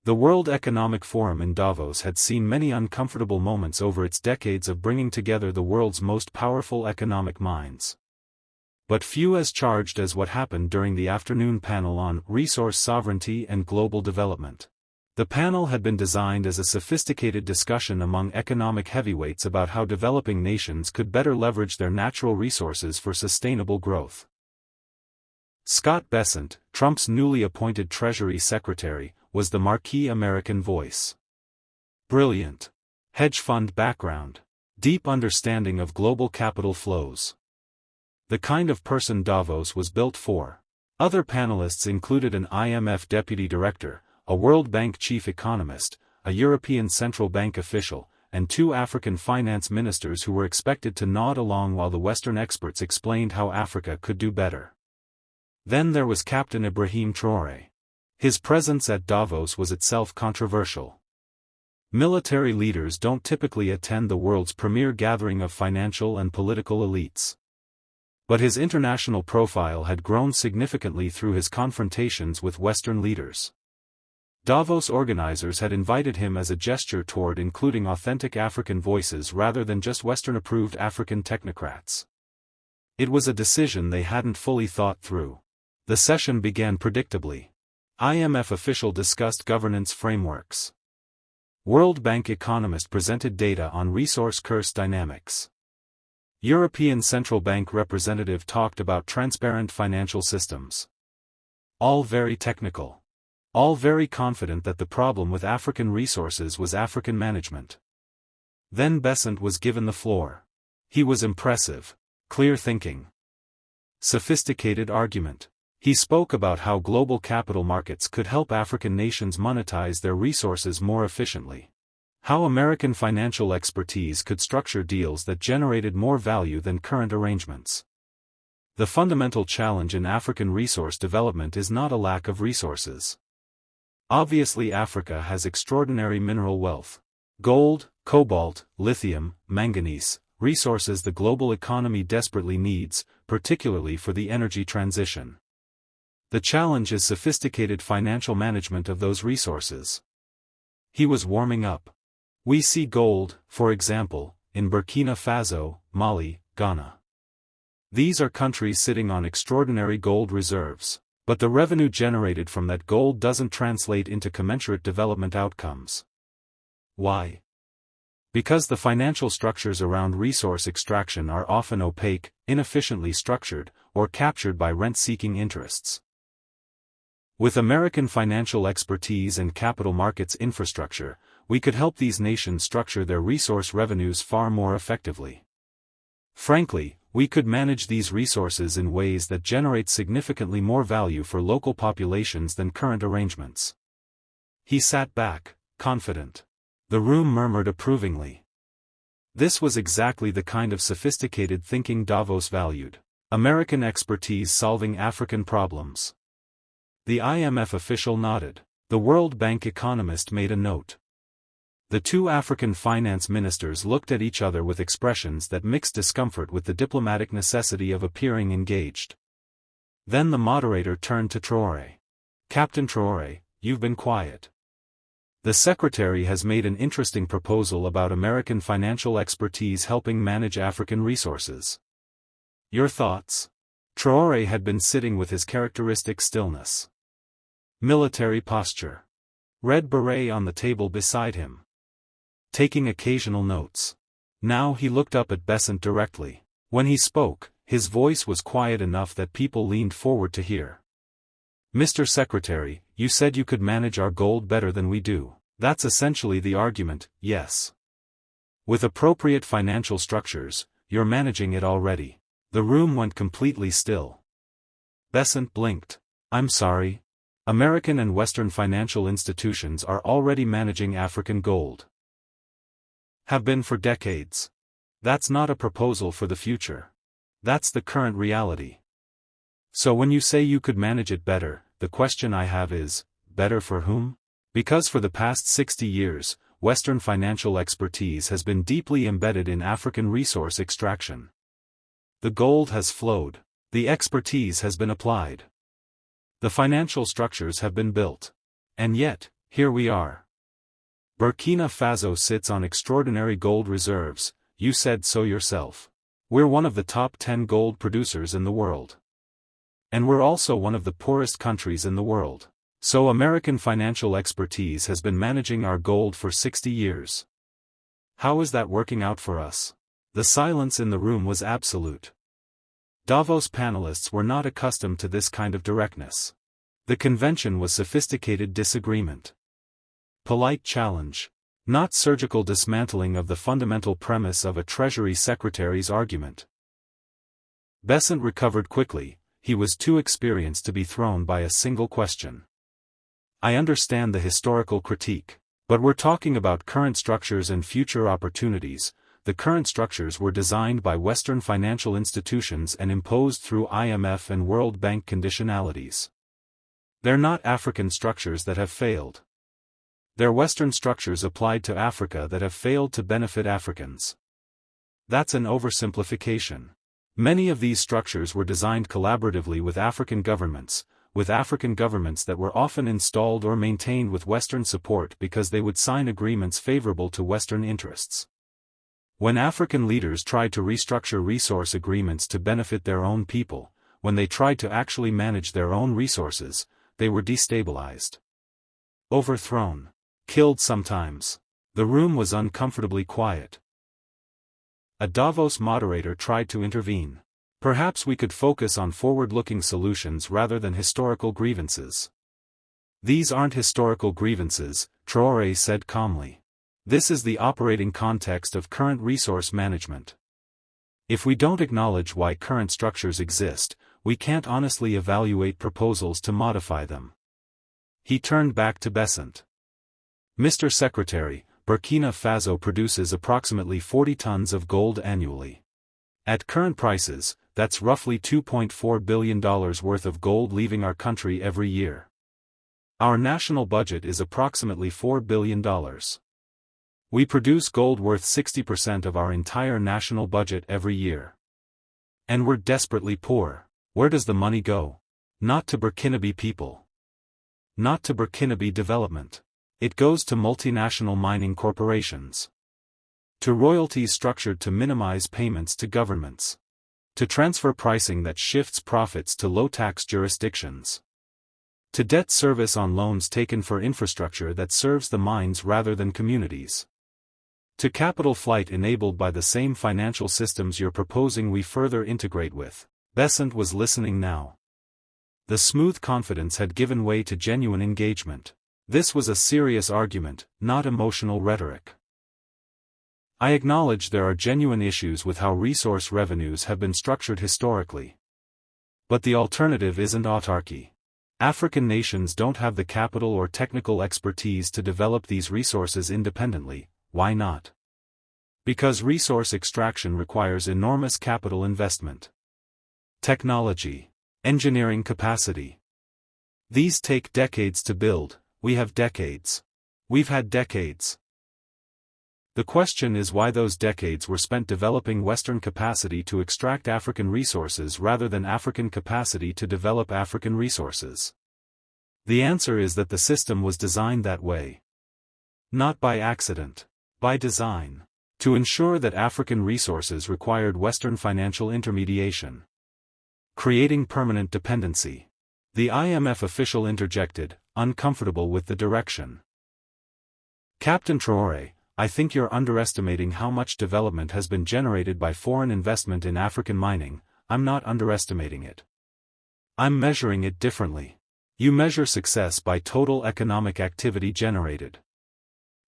The World Economic Forum in Davos had seen many uncomfortable moments over its decades of bringing together the world's most powerful economic minds. But few as charged as what happened during the afternoon panel on resource sovereignty and global development. The panel had been designed as a sophisticated discussion among economic heavyweights about how developing nations could better leverage their natural resources for sustainable growth. Scott Bessent, Trump's newly appointed Treasury Secretary, was the marquee American voice. Brilliant. Hedge fund background. Deep understanding of global capital flows. The kind of person Davos was built for. Other panelists included an IMF deputy director, a World Bank chief economist, a European Central Bank official, and 2 African finance ministers who were expected to nod along while the Western experts explained how Africa could do better. Then there was Captain Ibrahim Traoré. His presence at Davos was itself controversial. Military leaders don't typically attend the world's premier gathering of financial and political elites. But his international profile had grown significantly through his confrontations with Western leaders. Davos organizers had invited him as a gesture toward including authentic African voices rather than just Western-approved African technocrats. It was a decision they hadn't fully thought through. The session began predictably. IMF official discussed governance frameworks. World Bank economist presented data on resource curse dynamics. European Central Bank representative talked about transparent financial systems. All very technical. All very confident that the problem with African resources was African management. Then Bessent was given the floor. He was impressive. Clear thinking. Sophisticated argument. He spoke about how global capital markets could help African nations monetize their resources more efficiently. How American financial expertise could structure deals that generated more value than current arrangements. The fundamental challenge in African resource development is not a lack of resources. Obviously, Africa has extraordinary mineral wealth. Gold, cobalt, lithium, manganese, resources the global economy desperately needs, particularly for the energy transition. The challenge is sophisticated financial management of those resources. He was warming up. We see gold, for example, in Burkina Faso, Mali, Ghana. These are countries sitting on extraordinary gold reserves. But the revenue generated from that gold doesn't translate into commensurate development outcomes. Why? Because the financial structures around resource extraction are often opaque, inefficiently structured, or captured by rent-seeking interests. With American financial expertise and capital markets infrastructure, we could help these nations structure their resource revenues far more effectively. Frankly, we could manage these resources in ways that generate significantly more value for local populations than current arrangements. He sat back, confident. The room murmured approvingly. This was exactly the kind of sophisticated thinking Davos valued. American expertise solving African problems. The IMF official nodded. The World Bank economist made a note. The 2 African finance ministers looked at each other with expressions that mixed discomfort with the diplomatic necessity of appearing engaged. Then the moderator turned to Traoré. Captain Traoré, you've been quiet. The secretary has made an interesting proposal about American financial expertise helping manage African resources. Your thoughts? Traoré had been sitting with his characteristic stillness. Military posture. Red beret on the table beside him. Taking occasional notes. Now he looked up at Bessent directly. When he spoke, his voice was quiet enough that people leaned forward to hear. Mr. Secretary, you said you could manage our gold better than we do. That's essentially the argument, yes. With appropriate financial structures, you're managing it already. The room went completely still. Bessent blinked. I'm sorry. American and Western financial institutions are already managing African gold. Have been for decades. That's not a proposal for the future. That's the current reality. So when you say you could manage it better, the question I have is, better for whom? Because for the past 60 years, Western financial expertise has been deeply embedded in African resource extraction. The gold has flowed. The expertise has been applied. The financial structures have been built. And yet, Here we are. Burkina Faso sits on extraordinary gold reserves, you said so yourself. We're one of the top 10 gold producers in the world. And we're also one of the poorest countries in the world. So American financial expertise has been managing our gold for 60 years. How is that working out for us? The silence in the room was absolute. Davos panelists were not accustomed to this kind of directness. The convention was sophisticated disagreement. Polite challenge. Not surgical dismantling of the fundamental premise of a Treasury secretary's argument. Bessent recovered quickly, he was too experienced to be thrown by a single question. I understand the historical critique. But we're talking about current structures and future opportunities. The current structures were designed by Western financial institutions and imposed through IMF and World Bank conditionalities. They're not African structures that have failed. They're Western structures applied to Africa that have failed to benefit Africans. That's an oversimplification. Many of these structures were designed collaboratively with African governments that were often installed or maintained with Western support because they would sign agreements favorable to Western interests. When African leaders tried to restructure resource agreements to benefit their own people, when they tried to actually manage their own resources, they were destabilized. Overthrown. Killed sometimes. The room was uncomfortably quiet. A Davos moderator tried to intervene. Perhaps we could focus on forward-looking solutions rather than historical grievances. These aren't historical grievances, Traoré said calmly. This is the operating context of current resource management. If we don't acknowledge why current structures exist, we can't honestly evaluate proposals to modify them. He turned back to Bessent. Mr. Secretary, Burkina Faso produces approximately 40 tons of gold annually. At current prices, that's roughly $2.4 billion worth of gold leaving our country every year. Our national budget is approximately $4 billion. We produce gold worth 60% of our entire national budget every year. And we're desperately poor. Where does the money go? Not to Burkinabe people. Not to Burkinabe development. It goes to multinational mining corporations. To royalties structured to minimize payments to governments. To transfer pricing that shifts profits to low-tax jurisdictions. To debt service on loans taken for infrastructure that serves the mines rather than communities. To capital flight enabled by the same financial systems you're proposing we further integrate with. Bessent was listening now. The smooth confidence had given way to genuine engagement. This was a serious argument, not emotional rhetoric. I acknowledge there are genuine issues with how resource revenues have been structured historically. But the alternative isn't autarky. African nations don't have the capital or technical expertise to develop these resources independently. Why not? Because resource extraction requires enormous capital investment. Technology. Engineering capacity. These take decades to build. We have decades. We've had decades. The question is why those decades were spent developing Western capacity to extract African resources rather than African capacity to develop African resources. The answer is that the system was designed that way. Not by accident. By design. To ensure that African resources required Western financial intermediation. Creating permanent dependency. The IMF official interjected, uncomfortable with the direction. Captain Traoré, I think you're underestimating how much development has been generated by foreign investment in African mining. I'm not underestimating it. I'm measuring it differently. You measure success by total economic activity generated.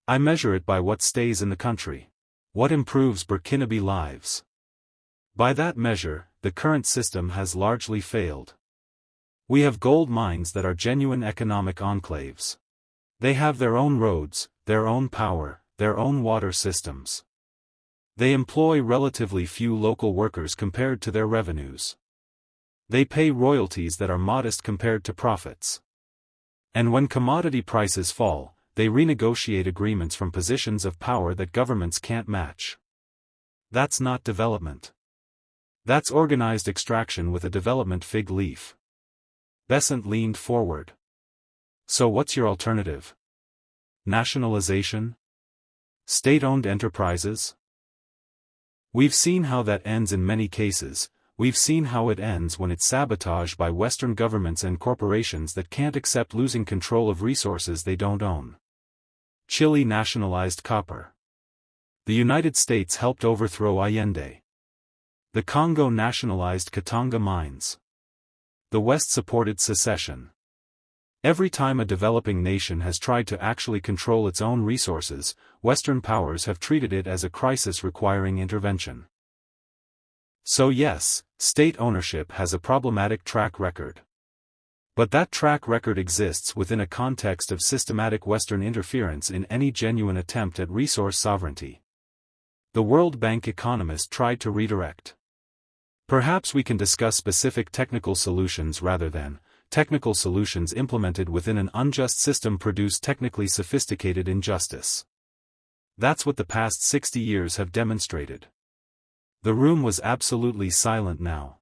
I measure it by what stays in the country. What improves Burkinabe lives. By that measure, the current system has largely failed. We have gold mines that are genuine economic enclaves. They have their own roads, their own power, their own water systems. They employ relatively few local workers compared to their revenues. They pay royalties that are modest compared to profits. And when commodity prices fall, they renegotiate agreements from positions of power that governments can't match. That's not development. That's organized extraction with a development fig leaf. Bessent leaned forward. So what's your alternative? Nationalization? State-owned enterprises? We've seen how that ends in many cases. We've seen how it ends when it's sabotaged by Western governments and corporations that can't accept losing control of resources they don't own. Chile nationalized copper. The United States helped overthrow Allende. The Congo nationalized Katanga mines. The West supported secession. Every time a developing nation has tried to actually control its own resources, Western powers have treated it as a crisis requiring intervention. So yes, state ownership has a problematic track record. But that track record exists within a context of systematic Western interference in any genuine attempt at resource sovereignty. The World Bank economist tried to redirect. Perhaps we can discuss specific technical solutions rather than technical solutions implemented within an unjust system produce technically sophisticated injustice. That's what the past 60 years have demonstrated. The room was absolutely silent now.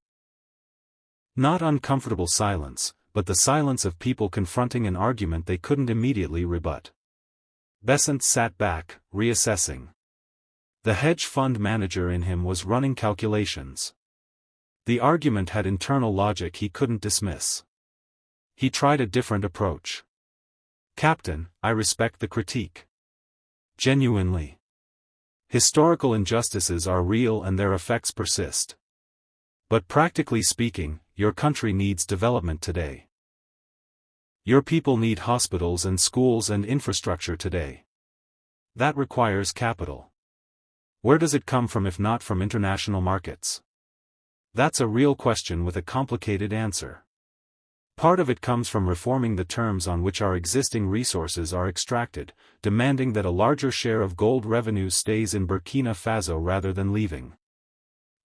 Not uncomfortable silence, but the silence of people confronting an argument they couldn't immediately rebut. Bessent sat back, reassessing. The hedge fund manager in him was running calculations. The argument had internal logic he couldn't dismiss. He tried a different approach. Captain, I respect the critique. Genuinely. Historical injustices are real and their effects persist. But practically speaking, your country needs development today. Your people need hospitals and schools and infrastructure today. That requires capital. Where does it come from if not from international markets? That's a real question with a complicated answer. Part of it comes from reforming the terms on which our existing resources are extracted, demanding that a larger share of gold revenues stays in Burkina Faso rather than leaving.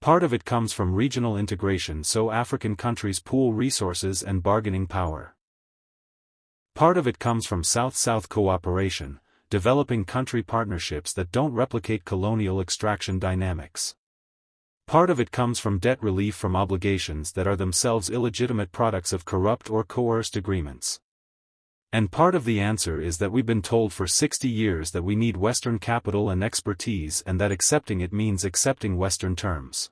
Part of it comes from regional integration so African countries pool resources and bargaining power. Part of it comes from South-South cooperation, developing country partnerships that don't replicate colonial extraction dynamics. Part of it comes from debt relief from obligations that are themselves illegitimate products of corrupt or coerced agreements. And part of the answer is that we've been told for 60 years that we need Western capital and expertise and that accepting it means accepting Western terms.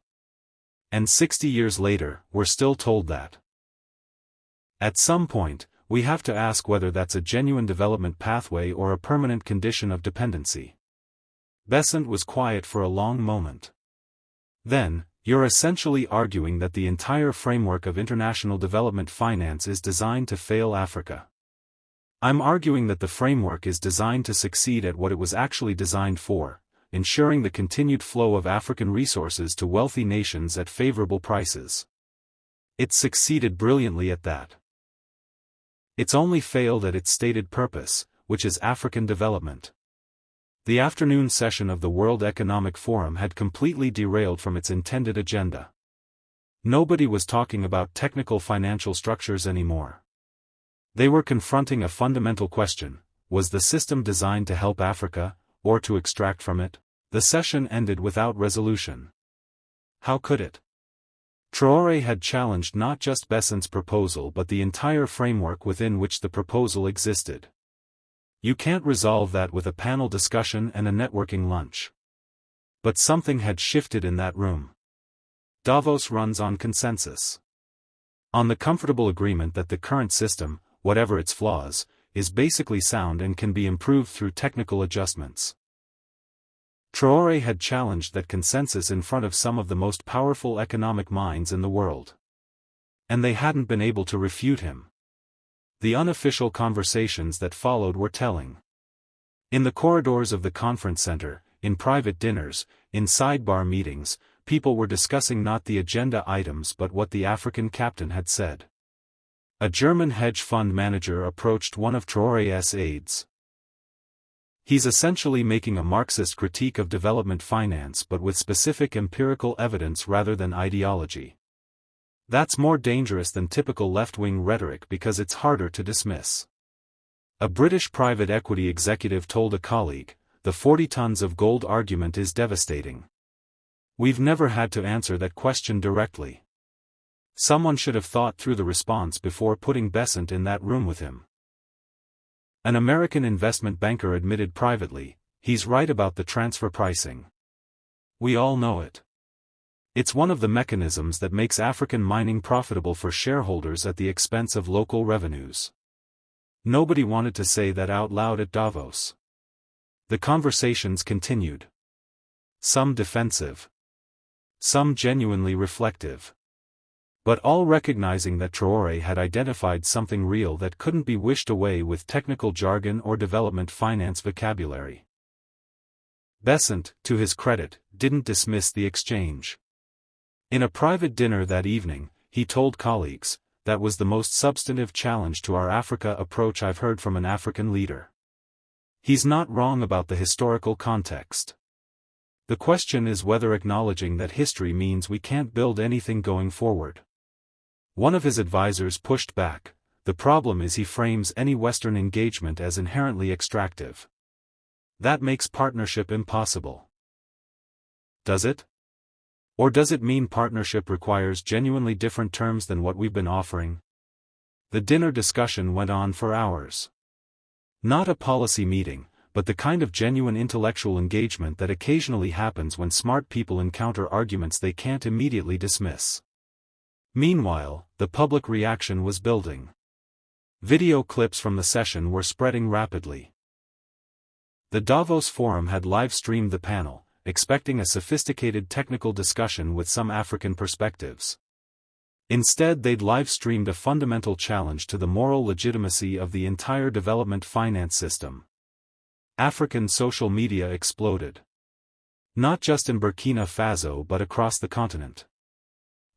And 60 years later, we're still told that. At some point, we have to ask whether that's a genuine development pathway or a permanent condition of dependency. Bessent was quiet for a long moment. Then, you're essentially arguing that the entire framework of international development finance is designed to fail Africa. I'm arguing that the framework is designed to succeed at what it was actually designed for, ensuring the continued flow of African resources to wealthy nations at favorable prices. It's succeeded brilliantly at that. It's only failed at its stated purpose, which is African development. The afternoon session of the World Economic Forum had completely derailed from its intended agenda. Nobody was talking about technical financial structures anymore. They were confronting a fundamental question: was the system designed to help Africa, or to extract from it? The session ended without resolution. How could it? Traoré had challenged not just Bessent's proposal but the entire framework within which the proposal existed. You can't resolve that with a panel discussion and a networking lunch. But something had shifted in that room. Davos runs on consensus. On the comfortable agreement that the current system, whatever its flaws, is basically sound and can be improved through technical adjustments. Traoré had challenged that consensus in front of some of the most powerful economic minds in the world. And they hadn't been able to refute him. The unofficial conversations that followed were telling. In the corridors of the conference center, in private dinners, in sidebar meetings, people were discussing not the agenda items but what the African captain had said. A German hedge fund manager approached one of Traoré's aides. He's essentially making a Marxist critique of development finance but with specific empirical evidence rather than ideology. That's more dangerous than typical left-wing rhetoric because it's harder to dismiss. A British private equity executive told a colleague, "The 40 tons of gold argument is devastating. We've never had to answer that question directly. Someone should have thought through the response before putting Bessent in that room with him." An American investment banker admitted privately, he's right about the transfer pricing. We all know it. It's one of the mechanisms that makes African mining profitable for shareholders at the expense of local revenues. Nobody wanted to say that out loud at Davos. The conversations continued. Some defensive. Some genuinely reflective. But all recognizing that Traoré had identified something real that couldn't be wished away with technical jargon or development finance vocabulary. Bessent, to his credit, didn't dismiss the exchange. In a private dinner that evening, he told colleagues, "That was the most substantive challenge to our Africa approach I've heard from an African leader." He's not wrong about the historical context. The question is whether acknowledging that history means we can't build anything going forward. One of his advisors pushed back. The problem is he frames any Western engagement as inherently extractive. That makes partnership impossible. Does it? Or does it mean partnership requires genuinely different terms than what we've been offering? The dinner discussion went on for hours. Not a policy meeting, but the kind of genuine intellectual engagement that occasionally happens when smart people encounter arguments they can't immediately dismiss. Meanwhile, the public reaction was building. Video clips from the session were spreading rapidly. The Davos Forum had live-streamed the panel, expecting a sophisticated technical discussion with some African perspectives. Instead, they'd live-streamed a fundamental challenge to the moral legitimacy of the entire development finance system. African social media exploded. Not just in Burkina Faso but across the continent.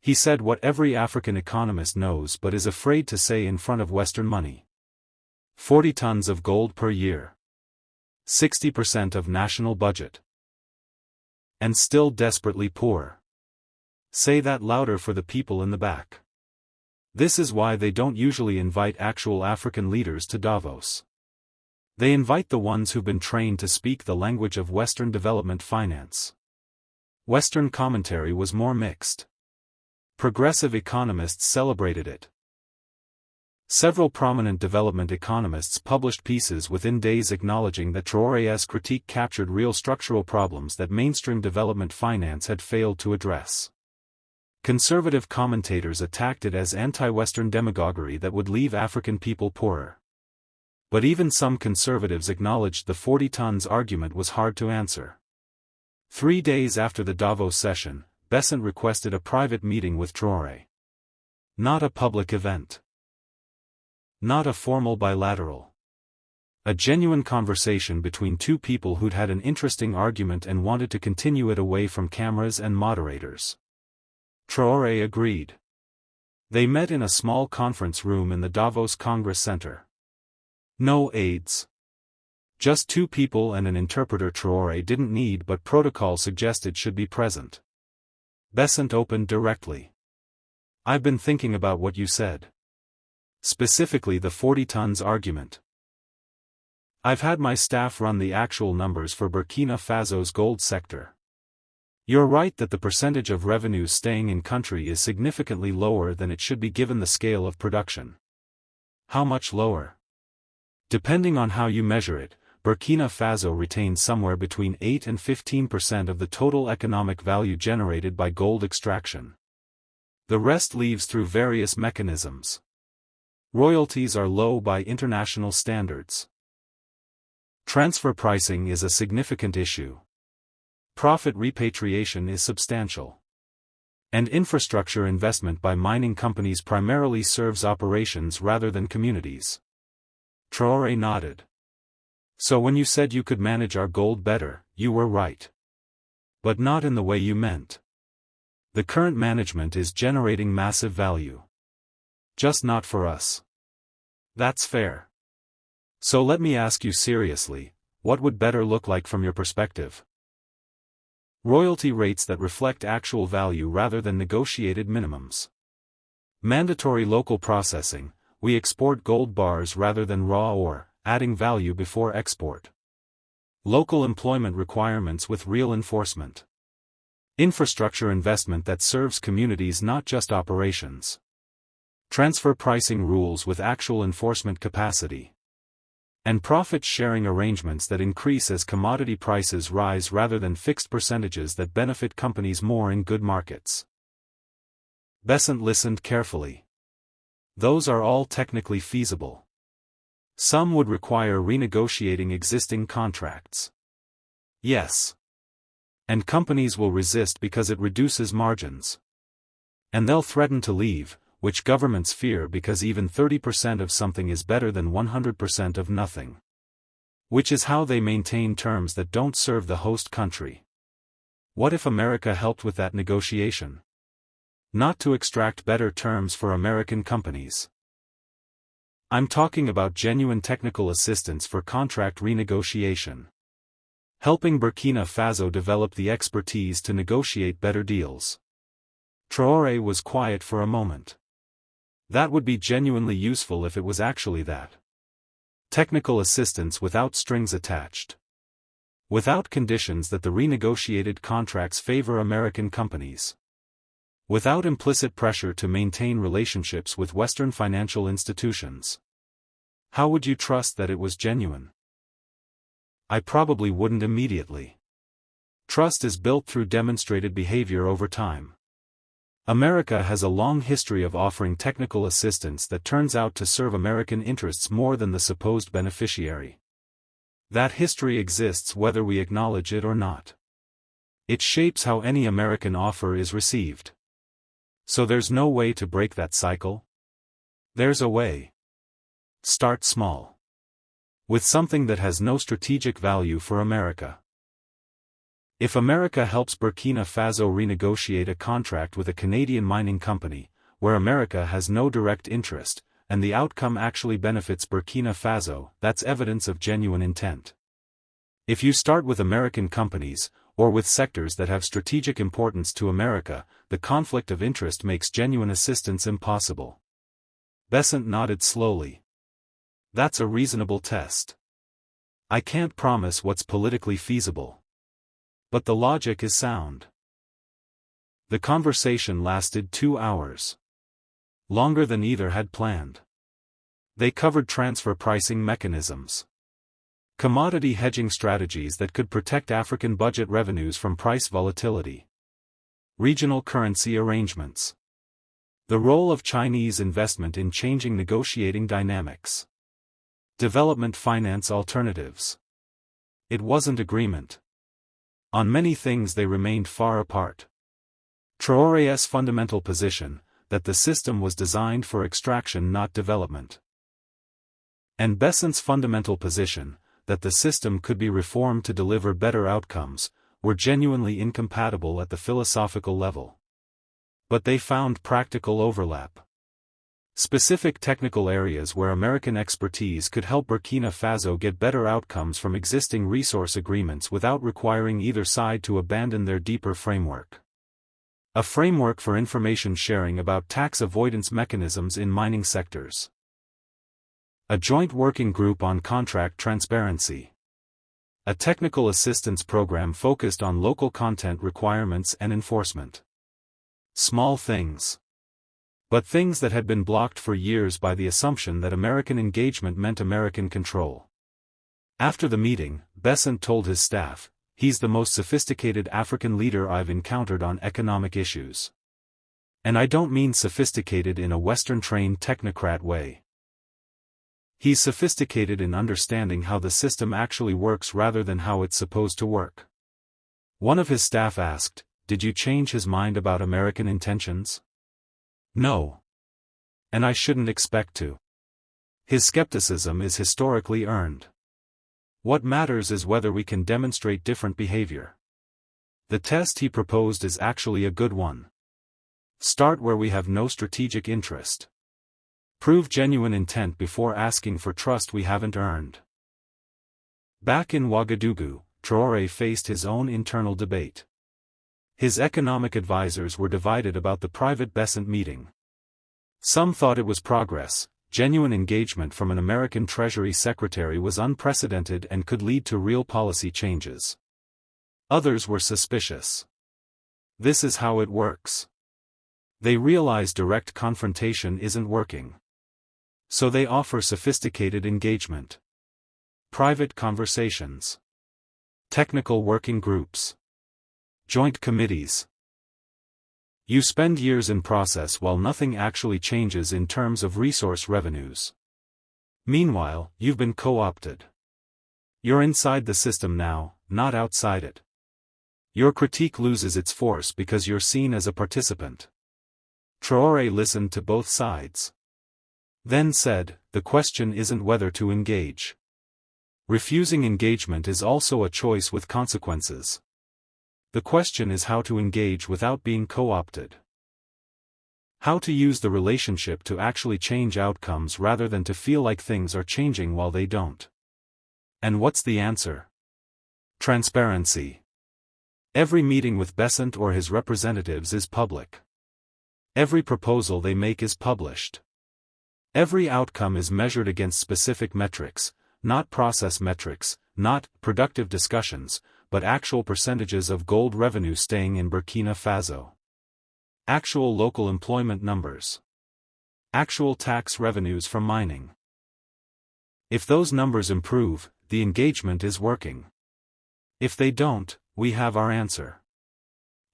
He said what every African economist knows but is afraid to say in front of Western money. 40 tons of gold per year. 60% of national budget. And still desperately poor. Say that louder for the people in the back. This is why they don't usually invite actual African leaders to Davos. They invite the ones who've been trained to speak the language of Western development finance. Western commentary was more mixed. Progressive economists celebrated it. Several prominent development economists published pieces within days acknowledging that Traoré's critique captured real structural problems that mainstream development finance had failed to address. Conservative commentators attacked it as anti-Western demagoguery that would leave African people poorer. But even some conservatives acknowledged the 40 tons argument was hard to answer. 3 days after the Davos session, Bessent requested a private meeting with Traoré. Not a public event. Not a formal bilateral. A genuine conversation between two people who'd had an interesting argument and wanted to continue it away from cameras and moderators. Traoré agreed. They met in a small conference room in the Davos Congress Center. No aides. Just two people and an interpreter Traoré didn't need but protocol suggested should be present. Bessent opened directly. "I've been thinking about what you said. Specifically the 40 tons argument. I've had my staff run the actual numbers for Burkina Faso's gold sector. You're right that the percentage of revenues staying in country is significantly lower than it should be given the scale of production. How much lower? Depending on how you measure it, Burkina Faso retains somewhere between 8 and 15% of the total economic value generated by gold extraction. The rest leaves through various mechanisms. Royalties are low by international standards. Transfer pricing is a significant issue. Profit repatriation is substantial. And infrastructure investment by mining companies primarily serves operations rather than communities." Traoré nodded. "So when you said you could manage our gold better, you were right. But not in the way you meant. The current management is generating massive value. Just not for us. That's fair. So let me ask you seriously, what would better look like from your perspective? Royalty rates that reflect actual value rather than negotiated minimums. Mandatory local processing, we export gold bars rather than raw ore, adding value before export. Local employment requirements with real enforcement. Infrastructure investment that serves communities not just operations. Transfer pricing rules with actual enforcement capacity. and profit-sharing arrangements that increase as commodity prices rise rather than fixed percentages that benefit companies more in good markets. Bessent listened carefully. Those are all technically feasible. Some would require renegotiating existing contracts. Yes. And companies will resist because it reduces margins. And they'll threaten to leave, which governments fear because even 30% of something is better than 100% of nothing. Which is how they maintain terms that don't serve the host country. What if America helped with that negotiation? Not to extract better terms for American companies. I'm talking about genuine technical assistance for contract renegotiation. Helping Burkina Faso develop the expertise to negotiate better deals. Traoré was quiet for a moment. That would be genuinely useful if it was actually that. Technical assistance without strings attached. Without conditions that the renegotiated contracts favor American companies. Without implicit pressure to maintain relationships with Western financial institutions. How would you trust that it was genuine? I probably wouldn't immediately. Trust is built through demonstrated behavior over time. America has a long history of offering technical assistance that turns out to serve American interests more than the supposed beneficiary. That history exists whether we acknowledge it or not. It shapes how any American offer is received. So there's no way to break that cycle? There's a way. Start small. With something that has no strategic value for America. If America helps Burkina Faso renegotiate a contract with a Canadian mining company, where America has no direct interest, and the outcome actually benefits Burkina Faso, that's evidence of genuine intent. If you start with American companies, or with sectors that have strategic importance to America, the conflict of interest makes genuine assistance impossible. Bessent nodded slowly. That's a reasonable test. I can't promise what's politically feasible. But the logic is sound. The conversation lasted 2 hours. Longer than either had planned. They covered transfer pricing mechanisms. Commodity hedging strategies that could protect African budget revenues from price volatility. Regional currency arrangements. The role of Chinese investment in changing negotiating dynamics. Development finance alternatives. It wasn't agreement. On many things they remained far apart. Traoré's fundamental position, that the system was designed for extraction not development. And Bessent's fundamental position, that the system could be reformed to deliver better outcomes, were genuinely incompatible at the philosophical level. But they found practical overlap. Specific technical areas where American expertise could help Burkina Faso get better outcomes from existing resource agreements without requiring either side to abandon their deeper framework. A framework for information sharing about tax avoidance mechanisms in mining sectors. A joint working group on contract transparency. A technical assistance program focused on local content requirements and enforcement. Small things. But things that had been blocked for years by the assumption that American engagement meant American control. After the meeting, Bessent told his staff, "He's the most sophisticated African leader I've encountered on economic issues. And I don't mean sophisticated in a Western-trained technocrat way. He's sophisticated in understanding how the system actually works rather than how it's supposed to work." One of his staff asked, "Did you change his mind about American intentions?" "No. And I shouldn't expect to. His skepticism is historically earned. What matters is whether we can demonstrate different behavior. The test he proposed is actually a good one. Start where we have no strategic interest. Prove genuine intent before asking for trust we haven't earned." Back in Ouagadougou, Traoré faced his own internal debate. His economic advisors were divided about the private Bessent meeting. Some thought it was progress, genuine engagement from an American Treasury secretary was unprecedented and could lead to real policy changes. Others were suspicious. This is how it works. They realize direct confrontation isn't working. So they offer sophisticated engagement. private conversations, technical working groups, joint committees. You spend years in process while nothing actually changes in terms of resource revenues. Meanwhile, you've been co-opted. You're inside the system now, not outside it. Your critique loses its force because you're seen as a participant. Traoré listened to both sides. Then said, the question isn't whether to engage. Refusing engagement is also a choice with consequences. The question is how to engage without being co-opted. How to use the relationship to actually change outcomes rather than to feel like things are changing while they don't. And what's the answer? Transparency. Every meeting with Bessent or his representatives is public. Every proposal they make is published. Every outcome is measured against specific metrics, not process metrics, not productive discussions, but actual percentages of gold revenue staying in Burkina Faso. Actual local employment numbers. Actual tax revenues from mining. If those numbers improve, the engagement is working. If they don't, we have our answer.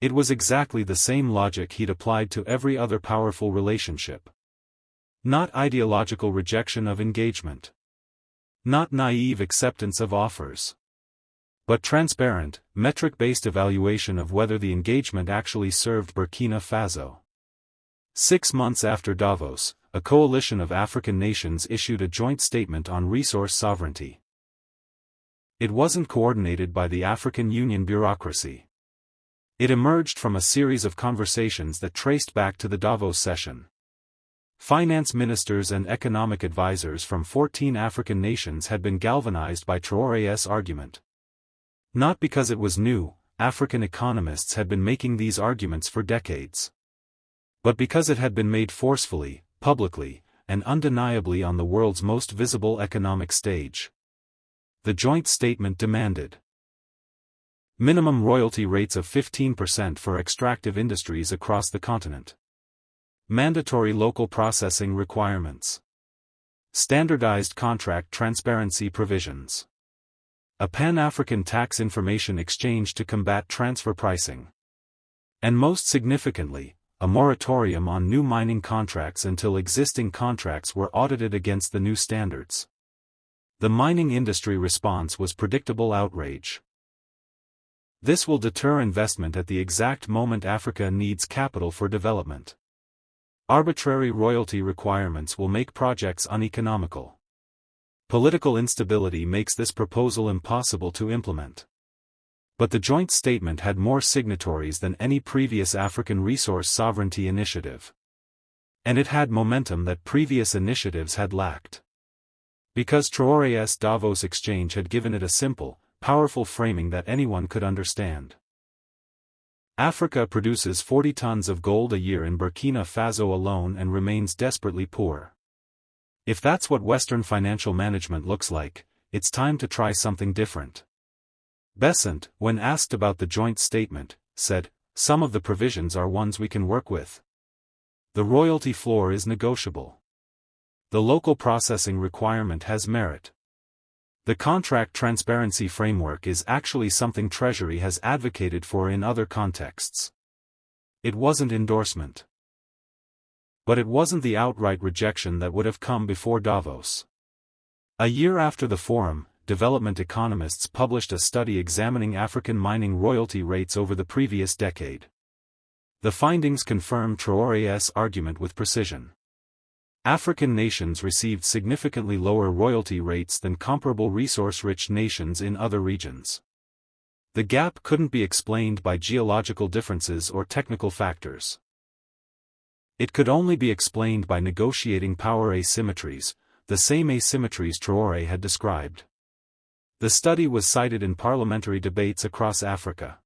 It was exactly the same logic he'd applied to every other powerful relationship. Not ideological rejection of engagement. Not naive acceptance of offers. But transparent, metric-based evaluation of whether the engagement actually served Burkina Faso. 6 months after Davos, a coalition of African nations issued a joint statement on resource sovereignty. It wasn't coordinated by the African Union bureaucracy. It emerged from a series of conversations that traced back to the Davos session. Finance ministers and economic advisors from 14 African nations had been galvanized by Traoré's argument. Not because it was new, African economists had been making these arguments for decades. But because it had been made forcefully, publicly, and undeniably on the world's most visible economic stage. The joint statement demanded minimum royalty rates of 15% for extractive industries across the continent. Mandatory local processing requirements. Standardized contract transparency provisions. A Pan-African tax information exchange to combat transfer pricing. And most significantly, a moratorium on new mining contracts until existing contracts were audited against the new standards. The mining industry response was predictable outrage. This will deter investment at the exact moment Africa needs capital for development. Arbitrary royalty requirements will make projects uneconomical. Political instability makes this proposal impossible to implement. But the joint statement had more signatories than any previous African resource sovereignty initiative. And it had momentum that previous initiatives had lacked. Because Traoré's Davos exchange had given it a simple, powerful framing that anyone could understand. Africa produces 40 tons of gold a year in Burkina Faso alone and remains desperately poor. If that's what Western financial management looks like, it's time to try something different. Bessent, when asked about the joint statement, said, some of the provisions are ones we can work with. The royalty floor is negotiable. The local processing requirement has merit. The contract transparency framework is actually something Treasury has advocated for in other contexts. It wasn't endorsement. But it wasn't the outright rejection that would have come before Davos. A year after the forum, development economists published a study examining African mining royalty rates over the previous decade. The findings confirmed Traoré's argument with precision. African nations received significantly lower royalty rates than comparable resource-rich nations in other regions. The gap couldn't be explained by geological differences or technical factors. It could only be explained by negotiating power asymmetries, the same asymmetries Traoré had described. The study was cited in parliamentary debates across Africa.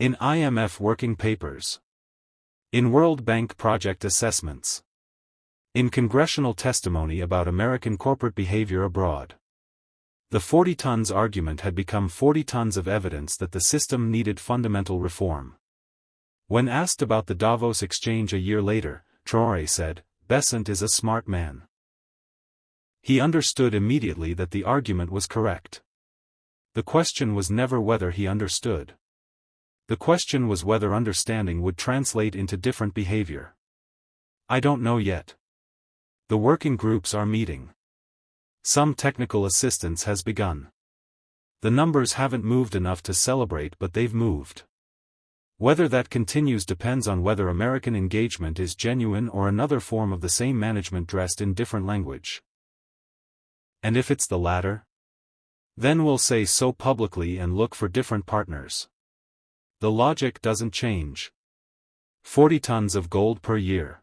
In IMF working papers. In World Bank project assessments. In congressional testimony about American corporate behavior abroad. The 40 tons argument had become 40 tons of evidence that the system needed fundamental reform. When asked about the Davos exchange a year later, Traoré said, Bessent is a smart man. He understood immediately that the argument was correct. The question was never whether he understood. The question was whether understanding would translate into different behavior. I don't know yet. The working groups are meeting. Some technical assistance has begun. The numbers haven't moved enough to celebrate, but they've moved. Whether that continues depends on whether American engagement is genuine or another form of the same management dressed in different language. And if it's the latter? Then we'll say so publicly and look for different partners. The logic doesn't change. 40 tons of gold per year.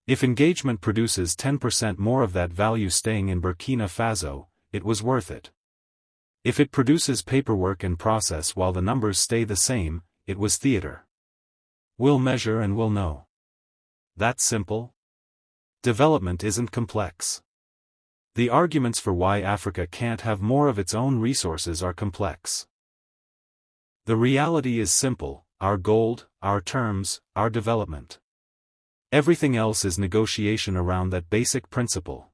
If engagement produces 10% more of that value staying in Burkina Faso, it was worth it. If it produces paperwork and process while the numbers stay the same, it was theater. We'll measure and we'll know. That's simple. Development isn't complex. The arguments for why Africa can't have more of its own resources are complex. The reality is simple: our gold, our terms, our development. Everything else is negotiation around that basic principle.